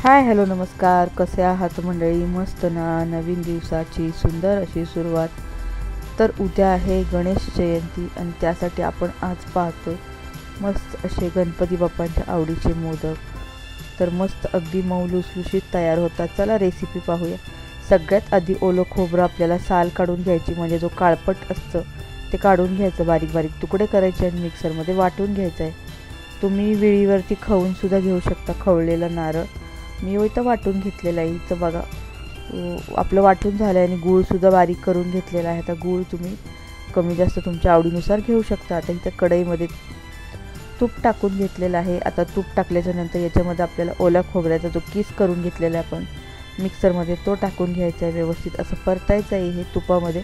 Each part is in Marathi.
हाय हॅलो नमस्कार, कसे आहात मंडळी? मस्त ना. नवीन दिवसाची सुंदर अशी सुरुवात. तर उद्या आहे गणेश जयंती आणि त्यासाठी आपण आज पाहतोय मस्त असे गणपती बाप्पांच्या आवडीचे मोदक. तर मस्त अगदी मऊ लुसलुशीत तयार होतात. चला रेसिपी पाहूया. सगळ्यात आधी ओलं खोबरं आपल्याला साल काढून घ्यायची, म्हणजे जो काळपट असतं ते काढून घ्यायचं, बारीक बारीक तुकडे करायचे आणि मिक्सरमध्ये वाटून घ्यायचं आहे. तुम्ही विळीवरती खवूनसुद्धा घेऊ शकता खवळलेला नारळ. मी इथं वाटून घेतलेलं आहे. इथं बघा आपलं वाटून झालं आहे आणि गूळसुद्धा बारीक करून घेतलेला आहे. आता गूळ तुम्ही कमी जास्त तुमच्या आवडीनुसार घेऊ शकता. आता इथं कढईमध्ये तूप टाकून घेतलेलं आहे. आता तूप टाकल्याच्यानंतर याच्यामध्ये आपल्याला ओल्या खोबऱ्याचा जो किस करून घेतलेला आहे आपण मिक्सरमध्ये, तो टाकून घ्यायचा आहे. व्यवस्थित असं परतायचं आहे हे तुपामध्ये.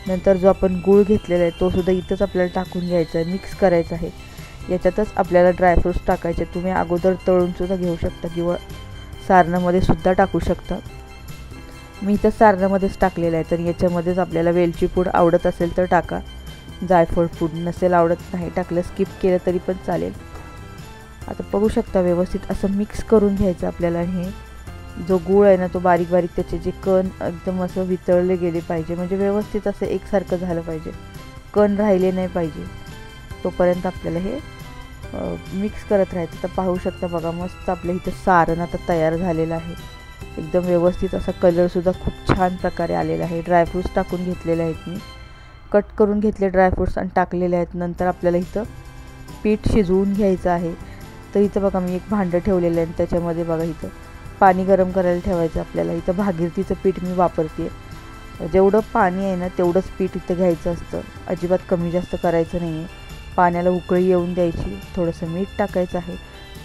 नंतर जो आपण गूळ घेतलेला आहे तो सुद्धा इथंच आपल्याला टाकून घ्यायचा आहे, मिक्स करायचं आहे. याच्यातच आपल्याला ड्रायफ्रूट्स टाकायचे. तुम्ही अगोदर तळूनसुद्धा घेऊ शकता किंवा सारणामध्ये सुद्धा टाकू शकता. मी इथं सारणामध्येच टाकलेलं आहे. तर याच्यामध्येच आपल्याला वेलची पूड आवडत असेल तर टाका, जायफळ पूड नसेल आवडत नाही टाकलं, स्किप केलं तरी पण चालेल. आता बघू शकता व्यवस्थित असं मिक्स करून घ्यायचं आपल्याला. हे जो गूळ आहे ना तो बारीक बारीक त्याचे जे कण एकदम असं वितळले गेले पाहिजे, म्हणजे व्यवस्थित असं एकसारखं झालं पाहिजे, कण राहिले नाही पाहिजे. तोपर्यंत आपल्याला हे मिक्स करत राहायचं. तर पाहू शकता बघा मस्त आपल्या इथं सारण आता तयार झालेलं आहे. एकदम व्यवस्थित असा कलरसुद्धा खूप छान प्रकारे आलेला आहे. ड्रायफ्रूट्स टाकून घेतलेले आहेत, मी कट करून घेतले ड्रायफ्रूट्स आणि टाकलेले आहेत. नंतर आपल्याला इथं पीठ शिजवून घ्यायचं आहे. तर इथं बघा मी एक भांडं ठेवलेलं आहे आणि त्याच्यामध्ये बघा इथं पाणी गरम करायला ठेवायचं आपल्याला. इथं भागीरथीचं पीठ मी वापरते. जेवढं पाणी आहे ना तेवढंच पीठ इथं घ्यायचं असतं, अजिबात कमी जास्त करायचं नाही आहे. पाण्याला उकळी येऊन द्यायची, थोडंसं मीठ टाकायचं आहे,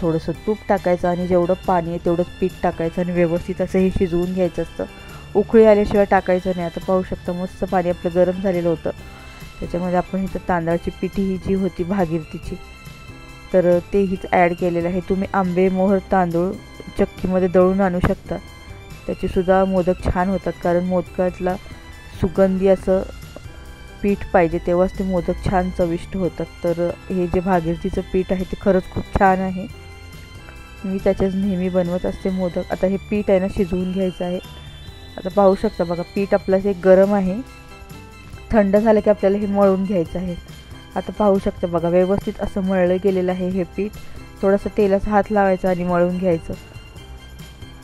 थोडंसं तूप टाकायचं आणि जेवढं पाणी आहे तेवढंच पीठ टाकायचं आणि व्यवस्थित असं हे शिजवून घ्यायचं असतं. उकळी आल्याशिवाय टाकायचं नाही. आता पाहू शकता मस्त पाणी आपलं गरम झालेलं होतं. त्याच्यामध्ये आपण इथं तांदळाची पिठी ही जी होती भागीरथीची, तर ते हीच ॲड केलेलं आहे. तुम्ही आंबे मोहर तांदूळ चक्कीमध्ये दळून आणू शकता, त्याचेसुद्धा मोदक छान होतात. कारण मोदकातला सुगंधी असं पीठ पाहिजे, तेव्हाच ते मोदक छान चविष्ट होतात. तर हे जे भागीरथीचं पीठ आहे ते खरंच खूप छान आहे. मी त्याच्याच नेहमी बनवत असते मोदक. आता हे पीठ आहे ना शिजवून घ्यायचं आहे. आता पाहू शकता बघा पीठ आपलं हे गरम आहे, थंड झालं की आपल्याला हे मळून घ्यायचं आहे. आता पाहू शकता बघा व्यवस्थित असं मळलं गेलेलं आहे हे पीठ. थोडंसं तेलाचा हात लावायचा आणि मळून घ्यायचं.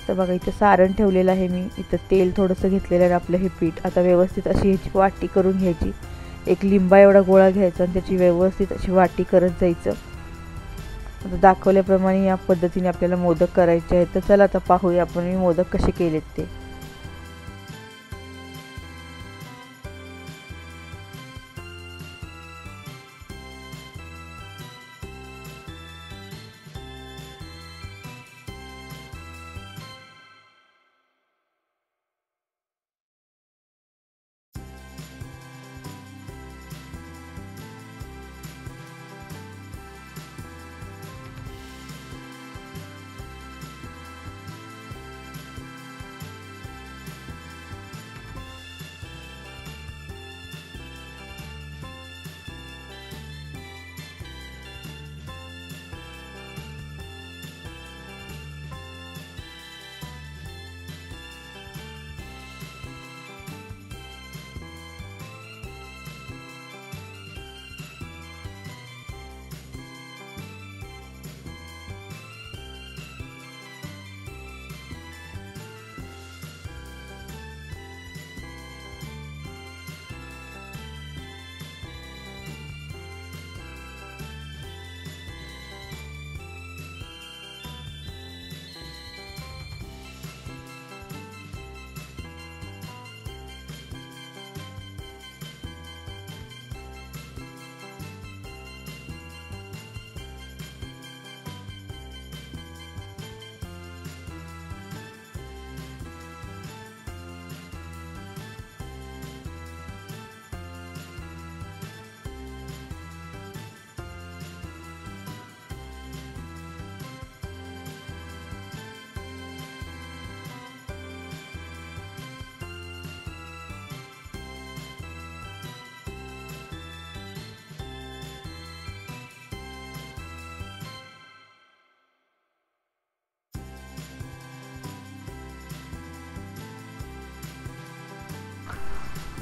तर बघा इथं सारण ठेवलेलं आहे मी, इथं तेल थोडंसं घेतलेलं आहे आपलं हे पीठ. आता व्यवस्थित अशी ह्याची वाटी करून घ्यायची. एक लिंबा एवढा गोळा घ्यायचा आणि त्याची व्यवस्थित अशी वाटी करत जायचं. आता दाखवल्याप्रमाणे या पद्धतीने आपल्याला मोदक करायचे आहेत. तर चला आता पाहूया आपण मी मोदक कसे केलेत ते.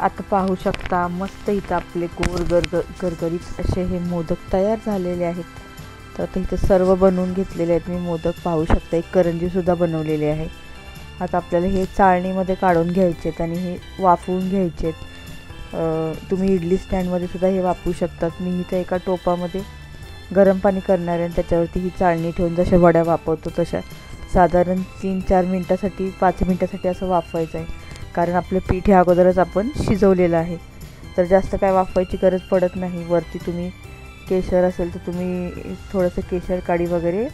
आता पाहू शकता मस्त इथं आपले गोड गरगरीत असे हे मोदक तयार झालेले आहेत. तर आता इथं सर्व बनवून घेतलेले आहेत मी मोदक. पाहू शकता एक करंजीसुद्धा बनवलेली आहे. आता आपल्याला हे चाळणीमध्ये काढून घ्यायचे आहेत आणि हे वाफवून घ्यायचे आहेत. तुम्ही इडली स्टँडमध्ये सुद्धा हे वापरू शकतात. मी इथं एका टोपामध्ये गरम पाणी करणार आहे आणि त्याच्यावरती ही चाळणी ठेवून जशा वड्या वाफवतो तशा साधारण 3-4 मिनटासाठी 5 मिनटासाठी असं वाफवायचं आहे. कारण आपलं पीठ हे अगोदरच आपण शिजवलेलं आहे, तर जास्त काय वाफवायची गरज पडत नाही. वरती तुम्ही केशर असेल तर तुम्ही थोडंसं केशर काडी वगैरे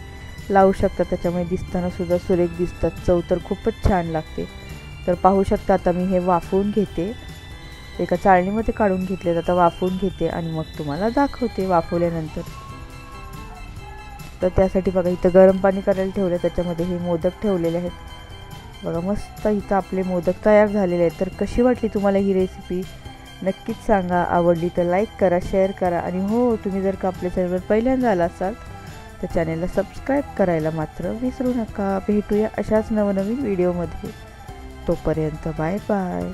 लावू शकता. त्याच्यामुळे दिसताना सुद्धा सुरेख दिसतात. चव तर खूपच छान लागते. तर पाहू शकता आता मी हे वाफवून घेते. एका चाळणीमध्ये काढून घेतले. आता वाफवून घेते आणि मग तुम्हाला दाखवते वाफवल्यानंतर. तर त्यासाठी बघा इथं गरम पाणी करायला ठेवलं, त्याच्यामध्ये हे मोदक ठेवलेले आहेत. बघा मस्त इथं आपले मोदक तयार झालेले आहेत. तर कशी वाटली तुम्हाला ही रेसिपी नक्कीच सांगा. आवडली तर लाईक करा, शेअर करा आणि हो तुम्ही जर का आपल्या चॅनलवर पहिल्यांदा आला असाल तर चॅनलला सबस्क्राईब करायला मात्र विसरू नका. भेटूया अशाच नवनवीन व्हिडिओमध्ये. तोपर्यंत बाय बाय.